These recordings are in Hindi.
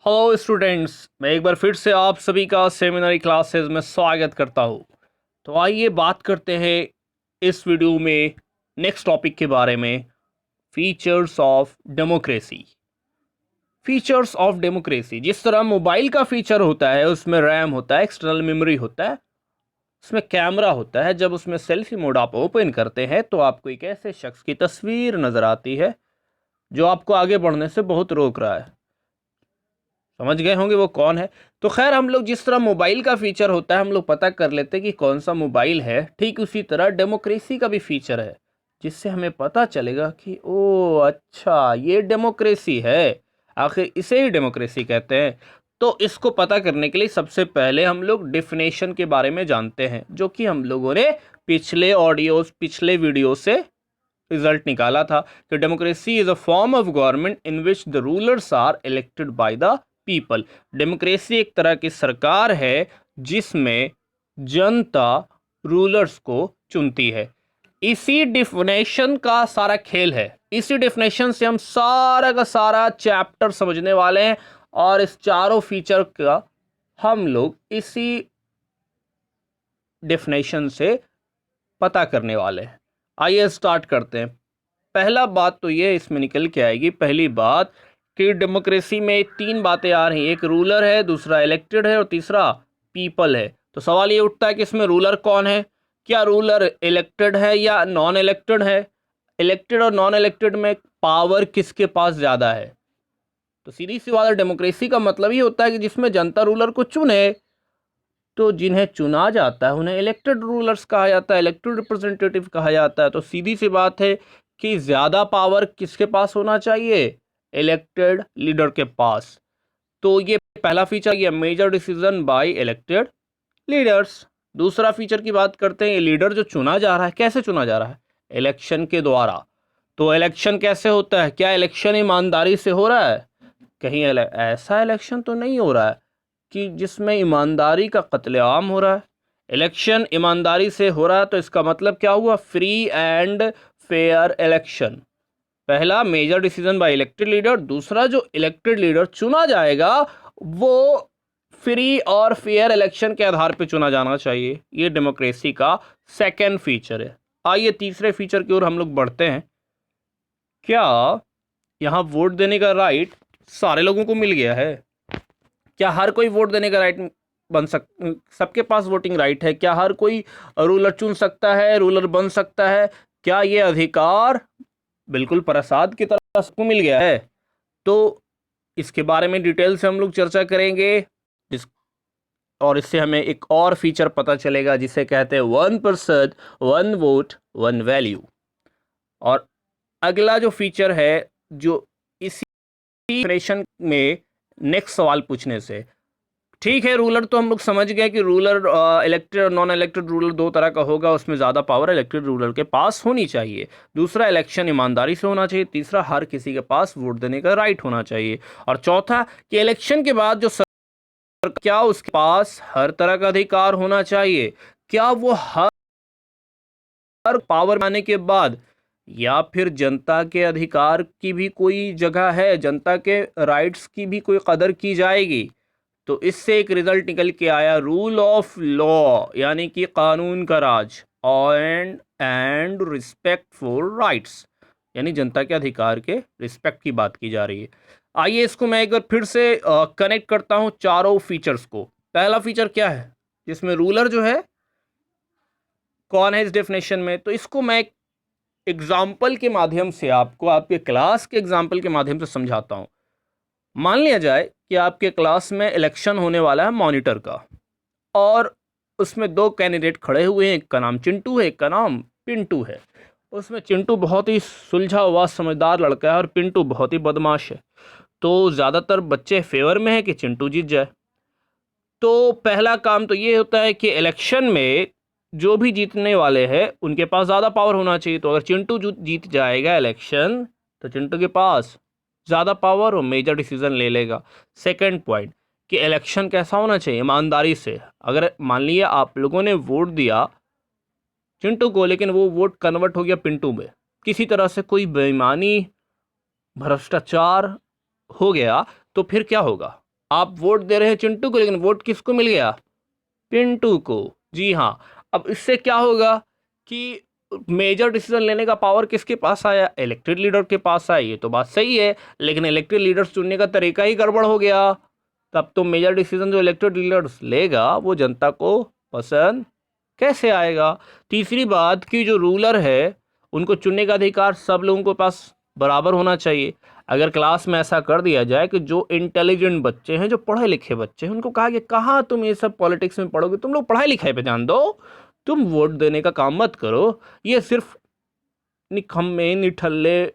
हेलो स्टूडेंट्स, मैं एक बार फिर से आप सभी का सेमिनरी क्लासेस में स्वागत करता हूँ। तो आइए बात करते हैं इस वीडियो में नेक्स्ट टॉपिक के बारे में, features of democracy. Features of democracy, जिस तरह मोबाइल का फीचर होता है, उसमें रैम होता है, एक्सटर्नल मेमोरी होता है, उसमें कैमरा होता है। जब उसमें सेल्फी मोड आप ओपन करते हैं तो आपको एक ऐसे शख्स की तस्वीर नज़र आती है जो आपको आगे बढ़ने से बहुत रोक रहा है। समझ गए होंगे वो कौन है। तो खैर, हम लोग जिस तरह मोबाइल का फीचर होता है हम लोग पता कर लेते हैं कि कौन सा मोबाइल है, ठीक उसी तरह डेमोक्रेसी का भी फीचर है, जिससे हमें पता चलेगा कि ओ अच्छा, ये डेमोक्रेसी है, आखिर इसे ही डेमोक्रेसी कहते हैं। तो इसको पता करने के लिए सबसे पहले हम लोग डिफिनेशन के बारे में जानते हैं, जो कि हम लोगों ने पिछले वीडियो से रिजल्ट निकाला था कि democracy is a form of government in which the rulers are elected by the people. Democracy एक तरह की सरकार है जिसमें जनता रूलर्स को चुनती है। इसी डिफिनेशन का सारा खेल है, इसी डिफिनेशन से हम सारा का सारा चैप्टर समझने वाले हैं और इस चारों फीचर का हम लोग इसी डेफिनेशन से पता करने वाले हैं। आइए स्टार्ट करते हैं। पहला बात तो ये इसमें निकल के आएगी, पहली बात कि डेमोक्रेसी में तीन बातें आ रही हैं, एक रूलर है, दूसरा इलेक्टेड है और तीसरा पीपल है। तो सवाल ये उठता है कि इसमें रूलर कौन है, क्या रूलर इलेक्टेड है या नॉन इलेक्टेड है। इलेक्टेड और नॉन इलेक्टेड में पावर किसके पास ज़्यादा है। तो सीधी सी बात है, डेमोक्रेसी का मतलब ही होता है कि जिसमें जनता रूलर को चुने। तो जिन्हें चुना जाता है उन्हें इलेक्टेड रूलर्स कहा जाता है, इलेक्टेड रिप्रेजेंटेटिव कहा जाता है। तो सीधी सी बात है कि ज़्यादा पावर किसके पास होना चाहिए, इलेक्टेड लीडर के पास। तो ये पहला फीचर, ये major decision by elected leaders. दूसरा फीचर की बात करते हैं, ये लीडर जो चुना जा रहा है, कैसे चुना जा रहा है, इलेक्शन के द्वारा। तो इलेक्शन कैसे होता है, क्या इलेक्शन ईमानदारी से हो रहा है, कहीं ऐसा इलेक्शन तो नहीं हो रहा है कि जिसमें ईमानदारी का कत्लेआम हो रहा है। इलेक्शन ईमानदारी से हो रहा है तो इसका मतलब क्या हुआ, फ्री एंड फेयर इलेक्शन। पहला major decision by elected leader, दूसरा जो इलेक्टेड लीडर चुना जाएगा वो फ्री और फेयर इलेक्शन के आधार पर चुना जाना चाहिए। ये डेमोक्रेसी का सेकेंड फीचर है। आइए तीसरे फीचर की ओर हम लोग बढ़ते हैं। क्या यहाँ वोट देने का राइट सारे लोगों को मिल गया है, क्या हर कोई वोट देने का राइट सबके पास वोटिंग राइट है, क्या हर कोई रूलर चुन सकता है, रूलर बन सकता है, क्या ये अधिकार बिल्कुल प्रसाद की तरह सबको मिल गया है। तो इसके बारे में डिटेल से हम लोग चर्चा करेंगे और इससे हमें एक और फीचर पता चलेगा जिसे कहते हैं 1% 1 वोट 1 वैल्यू। और अगला जो फीचर है, जो इसी डेफिनेशन में नेक्स्ट सवाल पूछने से, ठीक है, रूलर तो हम लोग समझ गए कि रूलर इलेक्टेड और नॉन इलेक्टेड रूलर दो तरह का होगा, उसमें ज़्यादा पावर इलेक्टेड रूलर के पास होनी चाहिए। दूसरा, इलेक्शन ईमानदारी से होना चाहिए। तीसरा, हर किसी के पास वोट देने का राइट होना चाहिए। और चौथा कि इलेक्शन के बाद जो क्या उसके पास हर तरह का अधिकार होना चाहिए, क्या वो हर पावर आने के बाद या फिर जनता के अधिकार की भी कोई जगह है, जनता के राइट्स की भी कोई कदर की जाएगी। तो इससे एक रिजल्ट निकल के आया, रूल ऑफ लॉ, यानी कि कानून का राज, एंड रिस्पेक्ट फॉर राइट्स, यानी जनता के अधिकार के रिस्पेक्ट की बात की जा रही है। आइए इसको मैं एक बार फिर से कनेक्ट करता हूं चारों फीचर्स को। पहला फीचर क्या है, जिसमें रूलर जो है कौन है इस डेफिनेशन में, तो इसको मैं एक एग्जाम्पल के माध्यम से आपको, आपके क्लास के एग्जाम्पल के माध्यम से समझाता हूं। मान लिया जाए कि आपके क्लास में इलेक्शन होने वाला है मॉनिटर का, और उसमें दो कैंडिडेट खड़े हुए हैं, एक का नाम चिंटू है, एक का नाम पिंटू है। उसमें चिंटू बहुत ही सुलझा हुआ समझदार लड़का है और पिंटू बहुत ही बदमाश है। तो ज़्यादातर बच्चे फेवर में है कि चिंटू जीत जाए। तो पहला काम तो ये होता है कि इलेक्शन में जो भी जीतने वाले हैं उनके पास ज़्यादा पावर होना चाहिए। तो अगर चिंटू जीत जाएगा इलेक्शन तो चिंटू के पास ज़्यादा पावर और मेजर डिसीजन ले लेगा। सेकंड पॉइंट कि इलेक्शन कैसा होना चाहिए, ईमानदारी से। अगर मान लिया आप लोगों ने वोट दिया चिंटू को, लेकिन वो वोट कन्वर्ट हो गया पिंटू में, किसी तरह से कोई बेईमानी भ्रष्टाचार हो गया, तो फिर क्या होगा, आप वोट दे रहे हैं चिंटू को, लेकिन वोट किसको मिल गया? पिंटू को। जी हाँ। अब इससे क्या होगा कि मेजर डिसीजन लेने का पावर किसके पास आया? इलेक्टेड लीडर के पास आया। ये तो बात सही है, लेकिन इलेक्टेड लीडर्स चुनने का तरीका ही गड़बड़ हो गया। तब तो मेजर डिसीजन जो इलेक्टेड लीडर्स लेगा वो जनता को पसंद कैसे आएगा? तीसरी बात कि जो रूलर है उनको चुनने का अधिकार सब लोगों के पास बराबर होना चाहिए। अगर क्लास में ऐसा कर दिया जाए कि जो इंटेलिजेंट बच्चे हैं, जो पढ़े लिखे बच्चे हैं, उनको कहा कि कहाँ तुम ये सब पॉलिटिक्स में पढ़ोगे, तुम लोग पढ़ाई लिखाई पे ध्यान दो, तुम वोट देने का काम मत करो, ये सिर्फ निकम्मे निठल्ले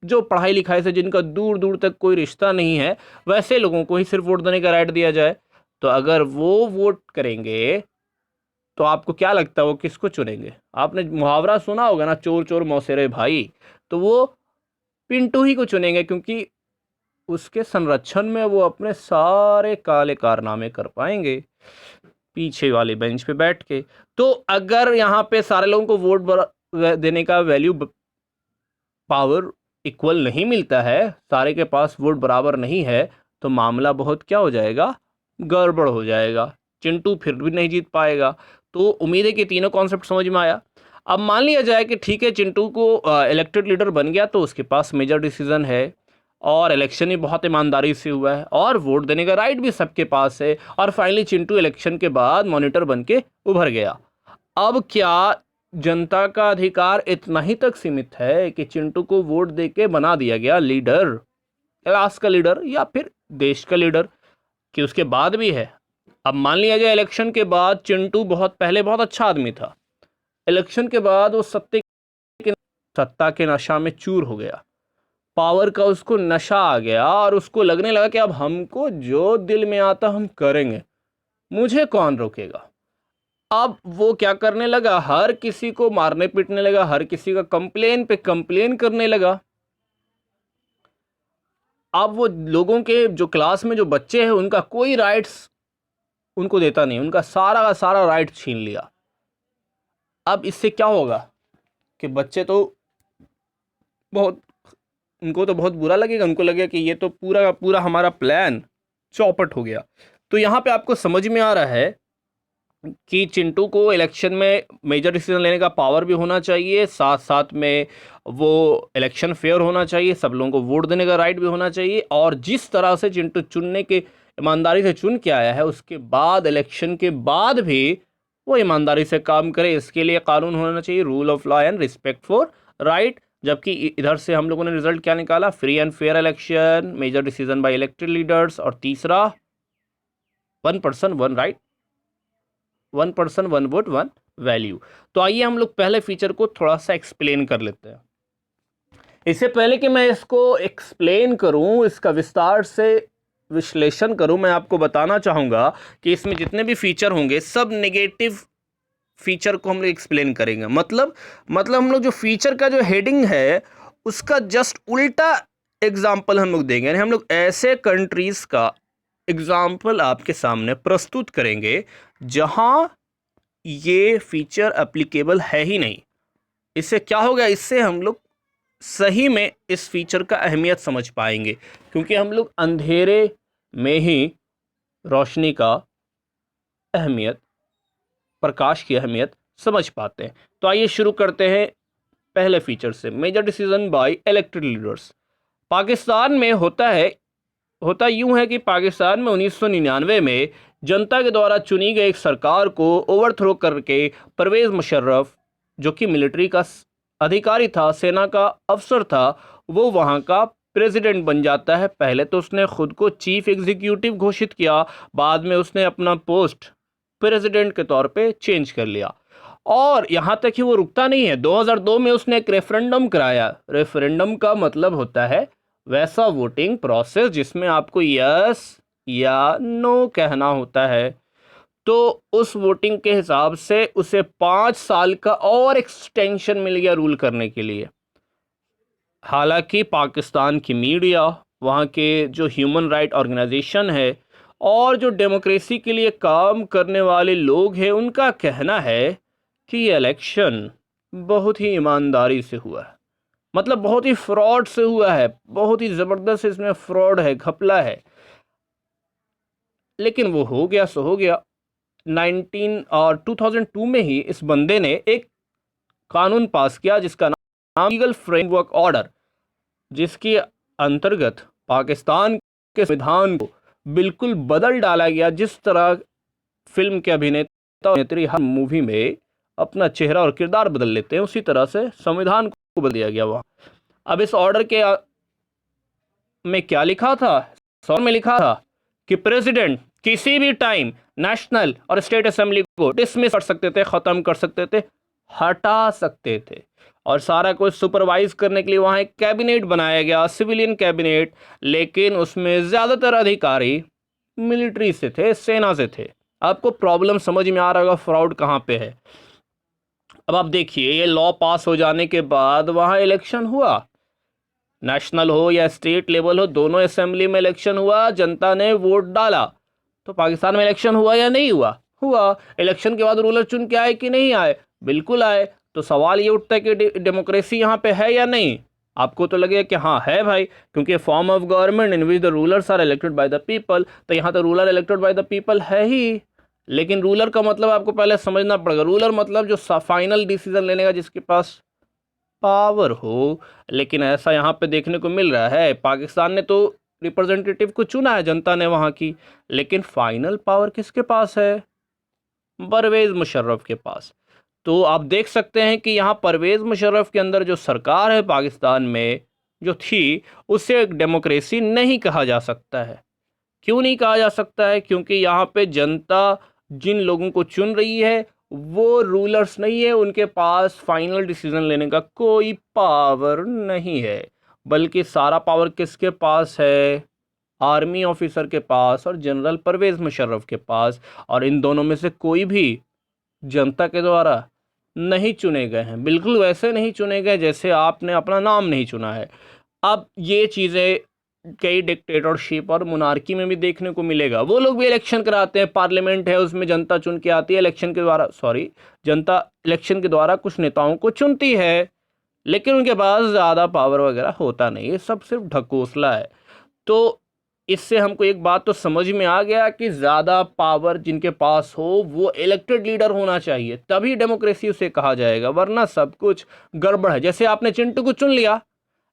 जो पढ़ाई लिखाई से जिनका दूर दूर तक कोई रिश्ता नहीं है, वैसे लोगों को ही सिर्फ वोट देने का राइट दिया जाए। तो अगर वो वोट करेंगे तो आपको क्या लगता है वो किसको चुनेंगे? आपने मुहावरा सुना होगा ना, चोर चोर मौसेरे भाई। तो वो पिंटू ही को चुनेंगे, क्योंकि उसके संरक्षण में वो अपने सारे काले कारनामे कर पाएंगे पीछे वाली बेंच पे बैठ के। तो अगर यहाँ पे सारे लोगों को वोट देने का वैल्यू पावर इक्वल नहीं मिलता है, सारे के पास वोट बराबर नहीं है, तो मामला बहुत क्या हो जाएगा? गड़बड़ हो जाएगा। चिंटू फिर भी नहीं जीत पाएगा। तो उम्मीद है कि तीनों कॉन्सेप्ट समझ में आया। अब मान लिया जाए कि ठीक है, चिंटू को इलेक्टेड लीडर बन गया, तो उसके पास मेजर डिसीजन है और इलेक्शन भी बहुत ईमानदारी से हुआ है और वोट देने का राइट भी सबके पास है, और फाइनली चिंटू इलेक्शन के बाद मॉनिटर बन के उभर गया। अब क्या जनता का अधिकार इतना ही तक सीमित है कि चिंटू को वोट देके बना दिया गया लीडर, क्लास का लीडर या फिर देश का लीडर, कि उसके बाद भी है? अब मान लिया जाए इलेक्शन के बाद चिंटू बहुत पहले बहुत अच्छा आदमी था, इलेक्शन के बाद वो सत्ता के नशा में चूर हो गया, पावर का उसको नशा आ गया और उसको लगने लगा कि अब हमको जो दिल में आता हम करेंगे, मुझे कौन रोकेगा। अब वो क्या करने लगा? हर किसी को मारने पीटने लगा, हर किसी का कंप्लेन पे कंप्लेन करने लगा। अब वो लोगों के जो क्लास में जो बच्चे हैं उनका कोई राइट्स उनको देता नहीं, उनका सारा का सारा राइट छीन लिया। अब इससे क्या होगा कि बच्चे तो बहुत, उनको तो बहुत बुरा लगेगा, उनको लगेगा कि ये तो पूरा का पूरा हमारा प्लान चौपट हो गया। तो यहाँ पे आपको समझ में आ रहा है कि चिंटू को इलेक्शन में मेजर डिसीजन लेने का पावर भी होना चाहिए, साथ साथ में वो इलेक्शन फेयर होना चाहिए, सब लोगों को वोट देने का राइट भी होना चाहिए, और जिस तरह से चिंटू चुनने के ईमानदारी से चुन के आया है, उसके बाद इलेक्शन के बाद भी वो ईमानदारी से काम करे। इसके लिए कानून होना चाहिए, rule of law and respect for right. जबकि इधर से हम लोगों ने रिजल्ट क्या निकाला? Free and fair election, major decision by elected leaders, और तीसरा 1 person 1 right, 1 person 1 vote 1 value. तो आइए हम लोग पहले फीचर को थोड़ा सा एक्सप्लेन कर लेते हैं। इससे पहले कि मैं इसको एक्सप्लेन करूं, इसका विस्तार से विश्लेषण करूं, मैं आपको बताना चाहूँगा कि इसमें जितने भी फीचर होंगे सब नेगेटिव फीचर को हम लोग एक्सप्लेन करेंगे। मतलब हम लोग जो फीचर का जो हेडिंग है उसका जस्ट उल्टा एग्जाम्पल हम लोग देंगे, यानी हम लोग ऐसे कंट्रीज का एग्जाम्पल आपके सामने प्रस्तुत करेंगे जहां ये फीचर एप्लीकेबल है ही नहीं। इससे क्या होगा? इससे हम लोग सही में इस फीचर का अहमियत समझ पाएंगे, क्योंकि हम लोग अंधेरे में ही रोशनी का अहमियत, प्रकाश की अहमियत समझ पाते हैं। तो आइए शुरू करते हैं पहले फीचर से, major decision by elected leaders. Pakistan में होता यूं है कि पाकिस्तान में 1999 में जनता के द्वारा चुनी गई एक सरकार को ओवरथ्रो करके परवेज़ मुशर्रफ, जो कि मिलिट्री का अधिकारी था, सेना का अफसर था, वो वहाँ का प्रेसिडेंट बन जाता है। पहले तो उसने खुद को चीफ एग्जीक्यूटिव घोषित किया, बाद में उसने अपना पोस्ट प्रेसिडेंट के तौर पे चेंज कर लिया, और यहाँ तक ही वो रुकता नहीं है। 2002 में उसने एक रेफरेंडम कराया। रेफरेंडम का मतलब होता है वैसा वोटिंग प्रोसेस जिसमें आपको यस या नो कहना होता है। तो उस वोटिंग के हिसाब से उसे 5 साल का और एक्सटेंशन मिल गया रूल करने के लिए। हालांकि पाकिस्तान की मीडिया, वहाँ के जो ह्यूमन राइट ऑर्गेनाइजेशन है और जो डेमोक्रेसी के लिए काम करने वाले लोग हैं, उनका कहना है कि ये इलेक्शन बहुत ही ईमानदारी से हुआ है, मतलब बहुत ही फ्रॉड से हुआ है, बहुत ही ज़बरदस्त इसमें फ्रॉड है, घपला है। लेकिन वो हो गया सो हो गया। 2002 में ही इस बंदे ने एक कानून पास किया जिसका नाम लीगल फ्रेमवर्क ऑर्डर, जिसके अंतर्गत पाकिस्तान के संविधान को बिल्कुल बदल डाला गया। जिस तरह फिल्म के अभिनेता और अभिनेत्री हर मूवी में अपना चेहरा और किरदार बदल लेते हैं, उसी तरह से संविधान को बदल दिया गया वहाँ। अब इस ऑर्डर के में क्या लिखा था? सॉर्ट में लिखा था कि प्रेसिडेंट किसी भी टाइम नेशनल और स्टेट असेंबली को डिसमिस कर सकते थे, ख़त्म कर सकते थे, हटा सकते थे, और सारा कुछ सुपरवाइज करने के लिए वहाँ एक कैबिनेट बनाया गया, सिविलियन कैबिनेट, लेकिन उसमें ज़्यादातर अधिकारी मिलिट्री से थे, सेना से थे। आपको प्रॉब्लम समझ में आ रहा होगा फ्रॉड कहाँ पे है। अब आप देखिए, ये लॉ पास हो जाने के बाद वहाँ इलेक्शन हुआ, नेशनल हो या स्टेट लेवल हो, दोनों असेंबली में इलेक्शन हुआ, जनता ने वोट डाला, तो पाकिस्तान में इलेक्शन हुआ या नहीं हुआ? हुआ। इलेक्शन के बाद रूलर चुन के आए कि नहीं आए? बिल्कुल आए। तो सवाल ये उठता है कि डेमोक्रेसी यहाँ पे है या नहीं? आपको तो लगेगा कि हाँ है भाई, क्योंकि form of government in which the rulers are elected by the people, तो यहाँ तो ruler elected by the people है ही। लेकिन रूलर का मतलब आपको पहले समझना पड़ेगा। रूलर मतलब जो फाइनल डिसीजन लेने का जिसके पास पावर हो। लेकिन ऐसा यहाँ पे देखने को मिल रहा है, पाकिस्तान ने तो रिप्रेजेंटेटिव को चुना है जनता ने वहाँ की, लेकिन फाइनल पावर किसके पास है? परवेज़ मुशर्रफ के पास। तो आप देख सकते हैं कि यहाँ परवेज़ मुशर्रफ के अंदर जो सरकार है पाकिस्तान में जो थी, उसे एक डेमोक्रेसी नहीं कहा जा सकता है। क्यों नहीं कहा जा सकता है? क्योंकि यहाँ पे जनता जिन लोगों को चुन रही है वो रूलर्स नहीं है, उनके पास फाइनल डिसीजन लेने का कोई पावर नहीं है, बल्कि सारा पावर किसके पास है? आर्मी ऑफिसर के पास और जनरल परवेज़ मुशर्रफ के पास। और इन दोनों में से कोई भी जनता के द्वारा नहीं चुने गए हैं, बिल्कुल वैसे नहीं चुने गए जैसे आपने अपना नाम नहीं चुना है। अब ये चीज़ें कई डिक्टेटरशिप और मोनार्की में भी देखने को मिलेगा। वो लोग भी इलेक्शन कराते हैं, पार्लियामेंट है उसमें जनता चुन के आती है, इलेक्शन के द्वारा जनता इलेक्शन के द्वारा कुछ नेताओं को चुनती है, लेकिन उनके पास ज़्यादा पावर वगैरह होता नहीं, ये सब सिर्फ ढकोसला है। तो इससे हमको एक बात तो समझ में आ गया कि ज़्यादा पावर जिनके पास हो वो इलेक्टेड लीडर होना चाहिए, तभी डेमोक्रेसी उसे कहा जाएगा, वरना सब कुछ गड़बड़ है। जैसे आपने चिंटू को चुन लिया,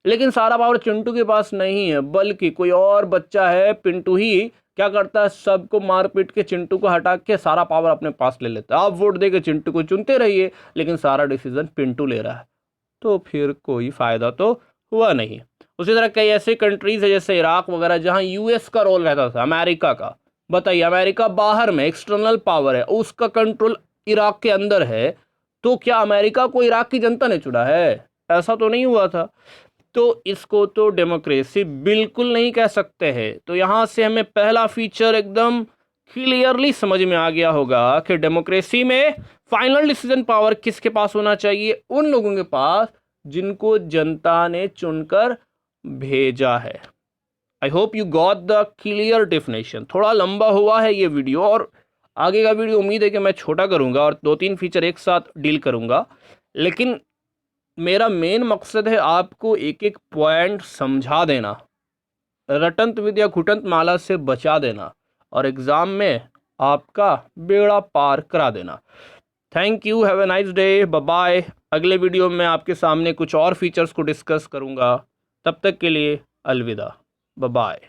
लेकिन सारा पावर चिंटू के पास नहीं है, बल्कि कोई और बच्चा है पिंटू ही क्या करता है, सबको मार पीट के चिंटू को हटा के सारा पावर अपने पास ले लेता है। आप वोट दे के चिंटू को चुनते रहिए, लेकिन सारा डिसीजन पिंटू ले रहा है, तो फिर कोई फ़ायदा तो हुआ नहीं। उसी तरह कई ऐसे कंट्रीज़ है जैसे इराक वगैरह, जहाँ यूएस का रोल रहता था, अमेरिका का। बताइए, अमेरिका बाहर में एक्सटर्नल पावर है, उसका कंट्रोल इराक के अंदर है, तो क्या अमेरिका को इराक की जनता ने चुना है? ऐसा तो नहीं हुआ था। तो इसको तो डेमोक्रेसी बिल्कुल नहीं कह सकते हैं। तो यहाँ से हमें पहला फीचर एकदम क्लियरली समझ में आ गया होगा कि डेमोक्रेसी में फाइनल डिसीजन पावर किसके पास होना चाहिए? उन लोगों के पास जिनको जनता ने चुनकर भेजा है। I hope you got the clear definition. थोड़ा लंबा हुआ है ये वीडियो, और आगे का वीडियो उम्मीद है कि मैं छोटा करूँगा और 2-3 फीचर एक साथ डील करूँगा, लेकिन मेरा मेन मकसद है आपको एक एक पॉइंट समझा देना, रटंत विद्या घुटंत माला से बचा देना, और एग्ज़ाम में आपका बेड़ा पार करा देना। Thank you, have a nice day, bye bye. अगले वीडियो में आपके सामने कुछ और फीचर्स को डिस्कस करूँगा। तब तक के लिए अलविदा, बाय बाय।